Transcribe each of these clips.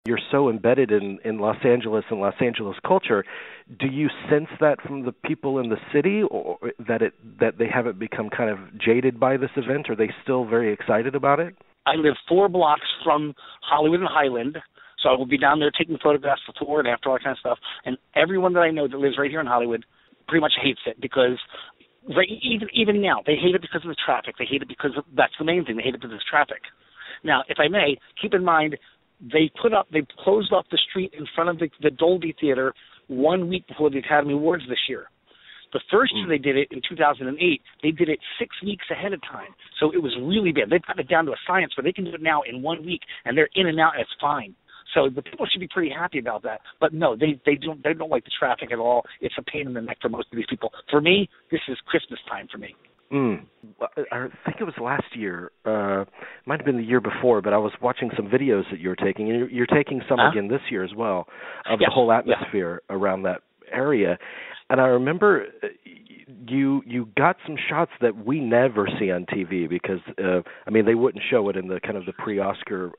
you're so embedded in Los Angeles and Los Angeles culture. Do you sense that from the people in the city, or that they haven't become kind of jaded by this event? Are they still very excited about it? I live 4 blocks from Hollywood and Highland, so I will be down there taking photographs before and after, all that kind of stuff. And everyone that I know that lives right here in Hollywood pretty much hates it because even now, they hate it because of the traffic. They hate it because that's the main thing. They hate it because of traffic. Now, if I may, keep in mind, they closed off the street in front of the Dolby Theater 1 week before the Academy Awards this year. The first year they did it in 2008, they did it 6 weeks ahead of time. So it was really bad. They've gotten it down to a science where they can do it now in 1 week, and they're in and out, and it's fine. So the people should be pretty happy about that. But no, they don't like the traffic at all. It's a pain in the neck for most of these people. For me, this is Christmas time for me. I think it was last year. Might have been the year before, but I was watching some videos that you were taking, and you're taking some again this year as well, of the whole atmosphere around that area. And I remember you got some shots that we never see on TV because, they wouldn't show it in the kind of the pre-Oscar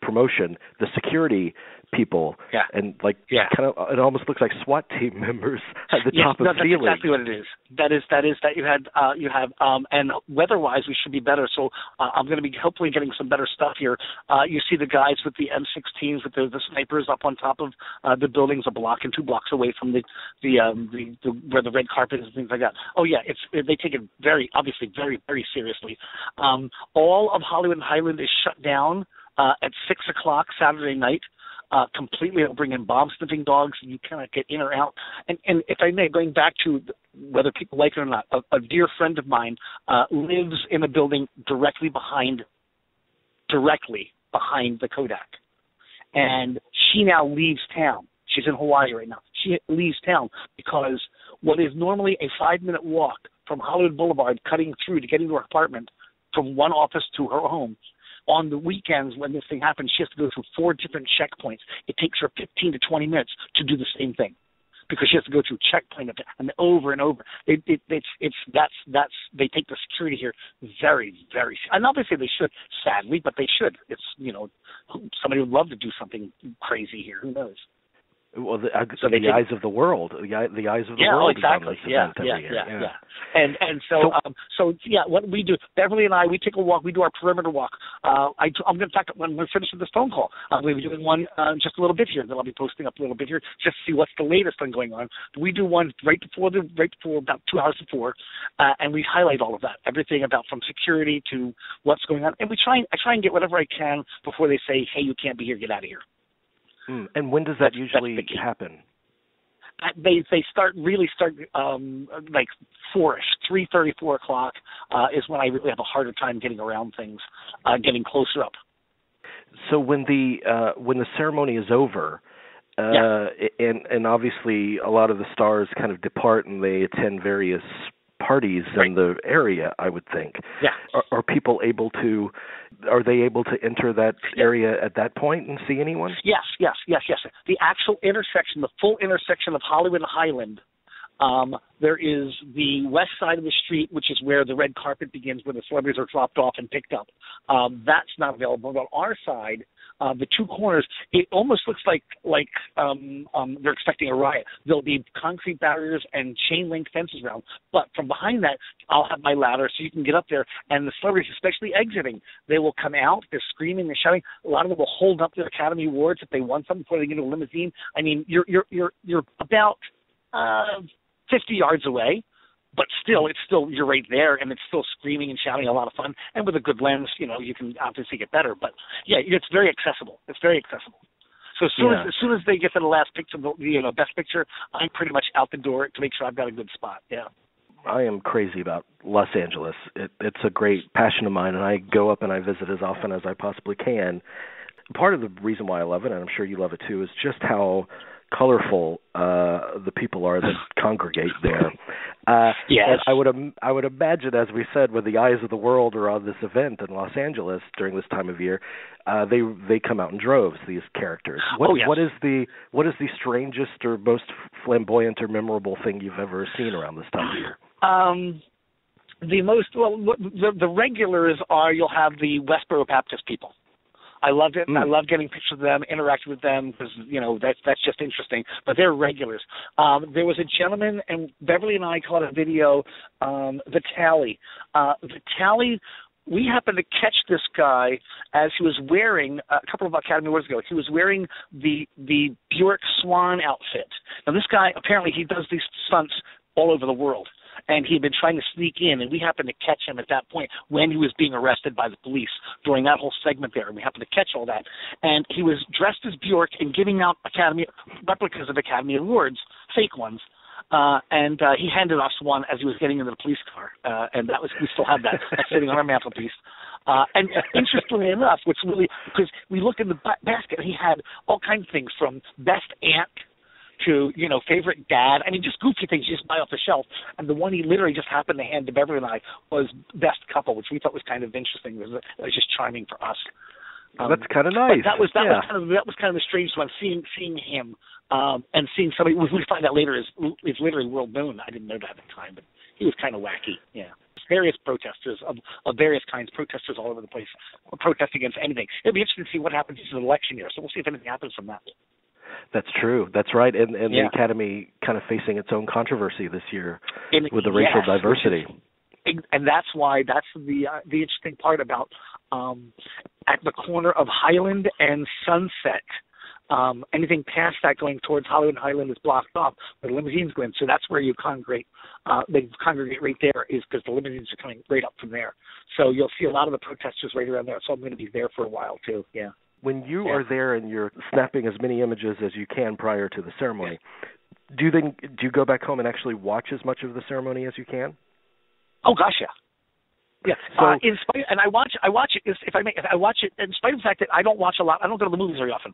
promotion. The security people and kind of it almost looks like SWAT team members at the top of the ceiling. That's exactly what it is. That is that you have and weather-wise we should be better. So I'm going to be hopefully getting some better stuff here. You see the guys with the M16s with the snipers up on top of the buildings, a block and 2 blocks away from the where the red carpet is and things like that. Oh yeah, they take it very very very seriously. All of Hollywood and Highland is shut down at 6 o'clock Saturday night. Completely. They'll bring in bomb-sniffing dogs, and you cannot get in or out. And if I may, going back to whether people like it or not, a dear friend of mine lives in a building directly behind the Kodak. And she now leaves town. She's in Hawaii right now. She leaves town because what is normally a 5-minute walk from Hollywood Boulevard, cutting through to get into her apartment from one office to her home, on the weekends when this thing happens, she has to go through 4 different checkpoints. It takes her 15 to 20 minutes to do the same thing because she has to go through checkpoint and over and over. They take the security here very, very. I'm not going to say they should, sadly, but they should. It's somebody would love to do something crazy here. Who knows? Well, the eyes of the world. The eyes of the world. Exactly. Yeah. And so what we do, Beverly and I, we take a walk. We do our perimeter walk. I'm going to talk when we're finished with this phone call. I'm going to be doing one just a little bit here. Then I'll be posting up a little bit here just to see what's the latest thing going on. We do one right before about 2 hours before, and we highlight all of that, everything about from security to what's going on, and I try and get whatever I can before they say, hey, you can't be here, get out of here. And when does that usually happen? They start like 4-ish, 3:30, 4 o'clock is when I really have a harder time getting around things, getting closer up. So when the ceremony is over, and obviously a lot of the stars kind of depart and they attend various parties in the area, I would think. Yeah. Are people able to enter that area at that point and see anyone? Yes. The actual intersection, the full intersection of Hollywood and Highland, there is the west side of the street, which is where the red carpet begins, where the celebrities are dropped off and picked up. That's not available. But on our side, the 2 corners, it almost looks like they're expecting a riot. There'll be concrete barriers and chain link fences around. But from behind that, I'll have my ladder so you can get up there. And the celebrities, especially exiting, they will come out. They're screaming, they're shouting. A lot of them will hold up their Academy Awards if they won something before they get into a limousine. I mean, you're about 50 yards away, but still, you're right there, and it's still screaming and shouting, a lot of fun. And with a good lens, you can obviously get better. But yeah, it's very accessible. It's very accessible. So as soon as they get to the last picture, best picture, I'm pretty much out the door to make sure I've got a good spot. Yeah. I am crazy about Los Angeles. It's a great passion of mine, and I go up and I visit as often as I possibly can. Part of the reason why I love it, and I'm sure you love it too, is just how colorful the people are that congregate there. Yes. And I would imagine, as we said, when the eyes of the world are on this event in Los Angeles during this time of year, they come out in droves. These characters. What is the strangest or most flamboyant or memorable thing you've ever seen around this time of year? The regulars are, you'll have the Westboro Baptist people. I loved it. I love getting pictures of them, interacting with them, because, that's just interesting. But they're regulars. There was a gentleman, and Beverly and I caught a video, Vitaly. Vitaly, we happened to catch this guy as he was wearing, a couple of Academy Awards ago, he was wearing the Bjork Swan outfit. Now, this guy, apparently, he does these stunts all over the world. And he had been trying to sneak in, and we happened to catch him at that point when he was being arrested by the police during that whole segment there, and we happened to catch all that. And he was dressed as Bjork and giving out replicas of Academy Awards, fake ones. And he handed us one as he was getting into the police car, and we still have that. That's sitting on our mantelpiece. And interestingly enough, because we looked in the basket, and he had all kinds of things from best aunt to, favorite dad. I mean, just goofy things you just buy off the shelf. And the one he literally just happened to hand to Beverly and I was best couple, which we thought was kind of interesting. It was just charming for us. That's kind of nice. That was kind of the strange one, seeing him and seeing somebody. We find out later is literally world known. I didn't know that at the time, but he was kind of wacky. Yeah, various protesters of various kinds, protesters all over the place, protesting against anything. It'll be interesting to see what happens in the election year. So we'll see if anything happens from that. That's true. That's right. And the Academy kind of facing its own controversy this year with the racial diversity. And that's the interesting part about at the corner of Highland and Sunset. Anything past that going towards Hollywood and Highland is blocked off where the limousines go in. So that's where you congregate. They congregate right there is because the limousines are coming right up from there. So you'll see a lot of the protesters right around there. So I'm going to be there for a while too. Yeah. When you are there and you're snapping as many images as you can prior to the ceremony, do you go back home and actually watch as much of the ceremony as you can? Oh gosh, yeah. Yeah. So, I watch it in spite of the fact that I don't watch a lot. I don't go to the movies very often.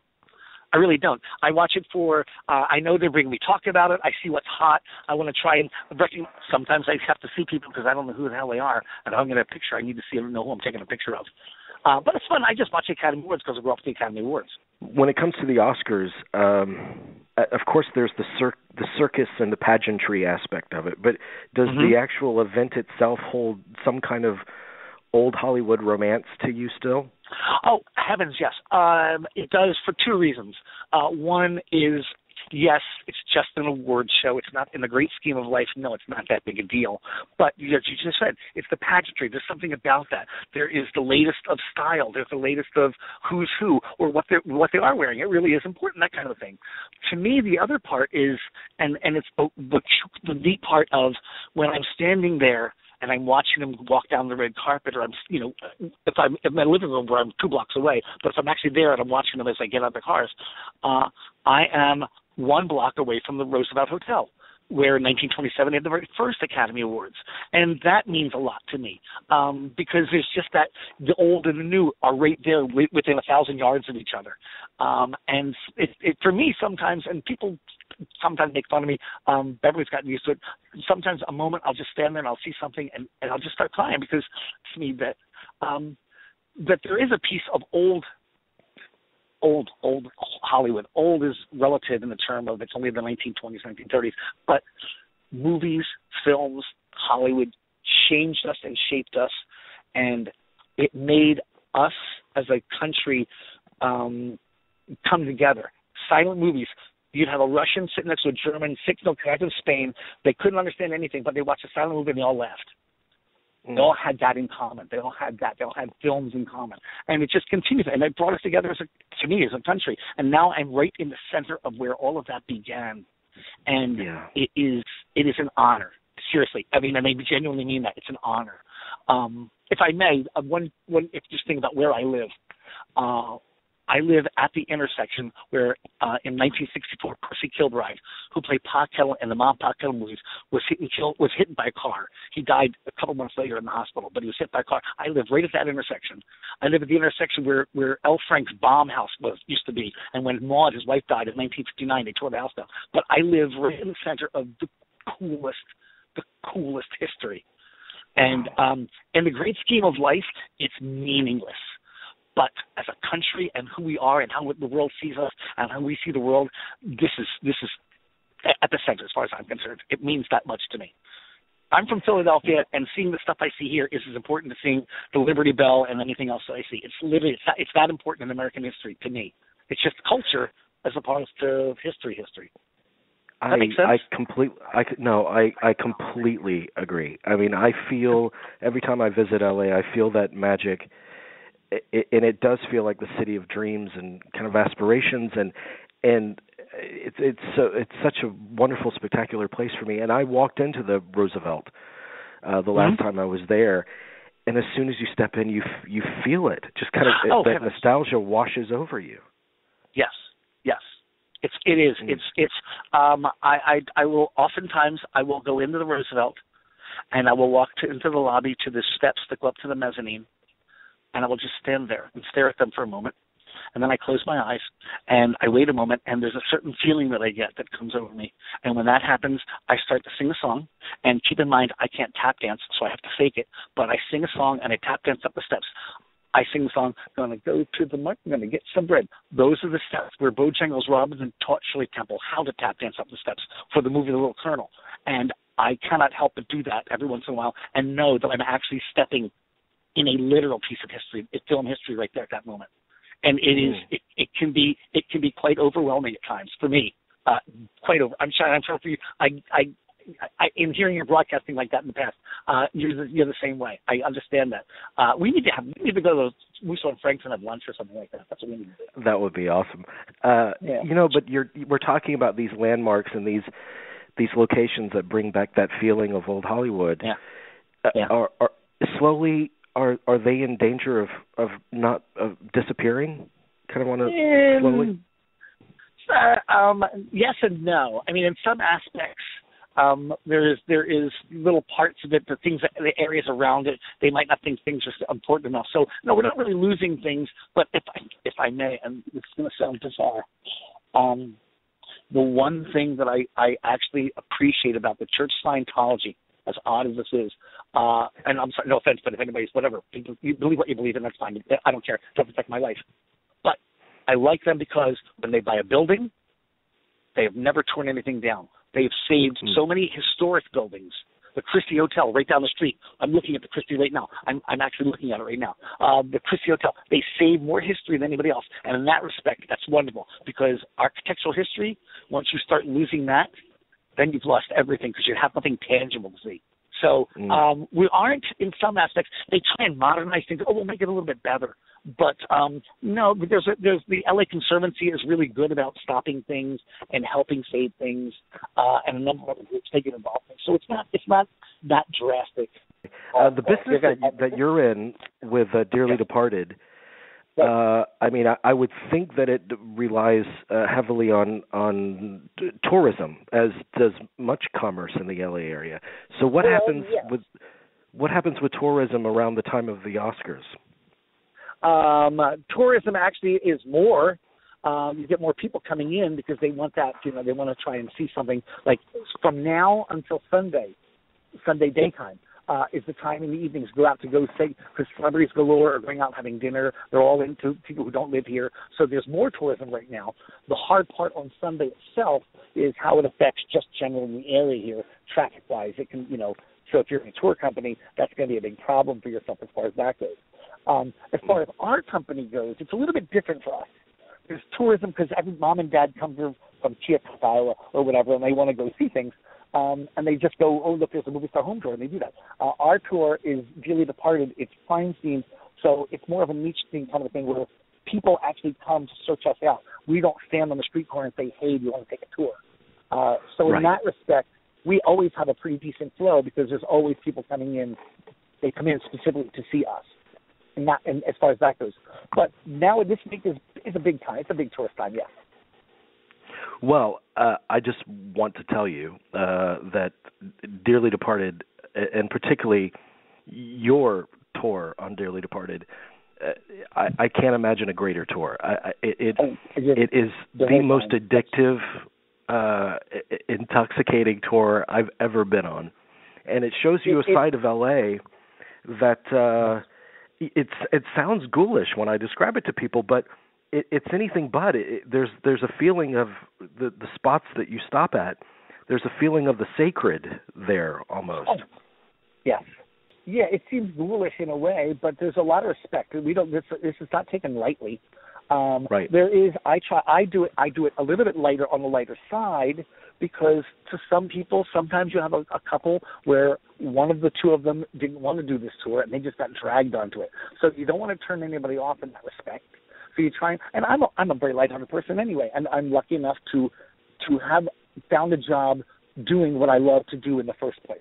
I really don't. I watch it for, I know they're bringing me talk about it. I see what's hot. I want to try and sometimes I have to see people because I don't know who the hell they are. And if I'm going to get a picture, I need to see and know who I'm taking a picture of. But it's fun. I just watch the Academy Awards because I grew up with the Academy Awards. When it comes to the Oscars, of course there's the circus and the pageantry aspect of it, but does the actual event itself hold some kind of old Hollywood romance to you still? Oh, heavens, yes. It does for two reasons. One is, yes, it's just an award show. It's not in the great scheme of life. No, it's not that big a deal. But as you just said, it's the pageantry. There's something about that. There is the latest of style. There's the latest of who's who or what they are wearing. It really is important, that kind of thing. To me, the other part is, and it's the neat part of when I'm standing there and I'm watching them walk down the red carpet, or I'm, if I'm in my living room where I'm 2 blocks away, but if I'm actually there and I'm watching them as they get out of the cars, I am 1 block away from the Roosevelt Hotel, where in 1927 they had the very first Academy Awards. And that means a lot to me because there's just that the old and the new are right there within 1,000 yards of each other. And it for me sometimes, and people sometimes make fun of me, Beverly's gotten used to it, sometimes a moment I'll just stand there and I'll see something and I'll just start crying because to me that there is a piece of old Hollywood. Old is relative in the term of it's only the 1920s, 1930s. But movies, films, Hollywood changed us and shaped us, and it made us as a country come together. Silent movies. You'd have a Russian sitting next to a German, guys in Spain. They couldn't understand anything, but they watched a silent movie and they all laughed. They all had that in common. They all had films in common. And it just continues. And it brought us together to me as a country. And now I'm right in the center of where all of that began. And it is an honor. Seriously. I mean, I genuinely mean that. It's an honor. If I may, if you just think about where I live, I live at the intersection where, in 1964, Percy Kilbride, who played Pa Kettle in the Mom Pa Kettle movies, was hit by a car. He died a couple months later in the hospital, but he was hit by a car. I live right at that intersection. I live at the intersection where L. Frank's bomb house used to be, and when Maud, his wife, died in 1959, they tore the house down. But I live right in the center of the coolest history. And in the great scheme of life, it's meaningless. But as a country and who we are and how the world sees us and how we see the world, this is at the center as far as I'm concerned. It means that much to me. I'm from Philadelphia, and seeing the stuff I see here is as important to seeing the Liberty Bell and anything else that I see. It's literally it's that important in American history to me. It's just culture as opposed to history. That makes sense? I completely agree. I mean, I feel every time I visit LA, I feel that magic, and it does feel like the city of dreams and kind of aspirations, and it's such a wonderful, spectacular place for me. And I walked into the Roosevelt the last time I was there, and as soon as you step in, you feel it. Just kind of that nostalgia washes over you. Yes. It is. I will oftentimes go into the Roosevelt, and I will walk into the lobby to the steps that go up to the mezzanine, and I will just stand there and stare at them for a moment, and then I close my eyes and I wait a moment, and there's a certain feeling that I get that comes over me, and when that happens, I start to sing a song. And keep in mind, I can't tap dance, so I have to fake it, but I sing a song and I tap dance up the steps. I sing the song, "Gonna go to the market, gonna get some bread." Those are the steps where Bojangles Robinson taught Shirley Temple how to tap dance up the steps for the movie The Little Colonel. And I cannot help but do that every once in a while and know that I'm actually stepping in a literal piece of history, film history right there at that moment. And it can be quite overwhelming at times for me. I'm sure for you. In hearing your broadcasting like that in the past, you're the same way. I understand that. We need to go to those Musso and Franks and have lunch or something like that. That's what we need to do. That would be awesome. But we're talking about these landmarks and these locations that bring back that feeling of old Hollywood. Yeah. Are they in danger of not disappearing? Kind of want to slowly. Yes and no. I mean, in some aspects. There is little parts of it, the areas around it, they might not think things are important enough. So no, we're not really losing things. But if I may, and it's going to sound bizarre, the one thing that I actually appreciate about the Church Scientology, as odd as this is, and I'm sorry, no offense, but if anybody's whatever, you believe what you believe, and that's fine. I don't care. It doesn't affect my life. But I like them because when they buy a building, they have never torn anything down. They've saved so many historic buildings. The Christie Hotel right down the street. I'm looking at the Christie right now. I'm actually looking at it right now. The Christie Hotel. They save more history than anybody else. And in that respect, that's wonderful because architectural history, once you start losing that, then you've lost everything because you have nothing tangible to see. So we aren't, in some aspects, they try and modernize things. Oh, we'll make it a little bit better. But no, there's the LA Conservancy is really good about stopping things and helping save things, and a number of other groups they get involved in. So it's not that drastic. The business that you're in with Dearly Departed, I mean, I would think that it relies heavily on tourism, as does much commerce in the LA area. So what happens with tourism around the time of the Oscars? Tourism actually is more. You get more people coming in because they want that. They want to try and see something. Like from now until Sunday daytime. Is the time in the evenings go out to go say, because celebrities galore are going out having dinner. They're all into people who don't live here. So there's more tourism right now. The hard part on Sunday itself is how it affects just generally in the area here, traffic-wise. It can, so if you're in a tour company, that's going to be a big problem for yourself as far as that goes. As far as our company goes, it's a little bit different for us. There's tourism because every mom and dad come from Chiapas, Iowa, or whatever, and they want to go see things. And they just go, oh, look, there's a movie star home tour, and they do that. Our tour is Dearly Departed. It's crime scenes, so it's more of a niche thing kind of a thing where people actually come to search us out. We don't stand on the street corner and say, hey, do you want to take a tour? So in that respect, we always have a pretty decent flow because there's always people coming in. They come in specifically to see us, and as far as that goes. But now this week is a big time. It's a big tourist time, yes. Well, I just want to tell you that Dearly Departed, and particularly your tour on Dearly Departed, I can't imagine a greater tour. It is the most addictive, intoxicating tour I've ever been on, and it shows you a side of LA that it sounds ghoulish when I describe it to people, but it's anything but. There's a feeling of the spots that you stop at. there's a feeling of the sacred there almost. Oh, yes. Yeah, it seems ghoulish in a way, but there's a lot of respect. We don't. This is not taken lightly. Right. There is. I do it a little bit lighter on the lighter side because to some people, sometimes you have a couple where one of the two of them didn't want to do this tour and they just got dragged onto it. So you don't want to turn anybody off in that respect. So you try, and I'm a very lighthearted person anyway, and I'm lucky enough to have found a job doing what I love to do in the first place.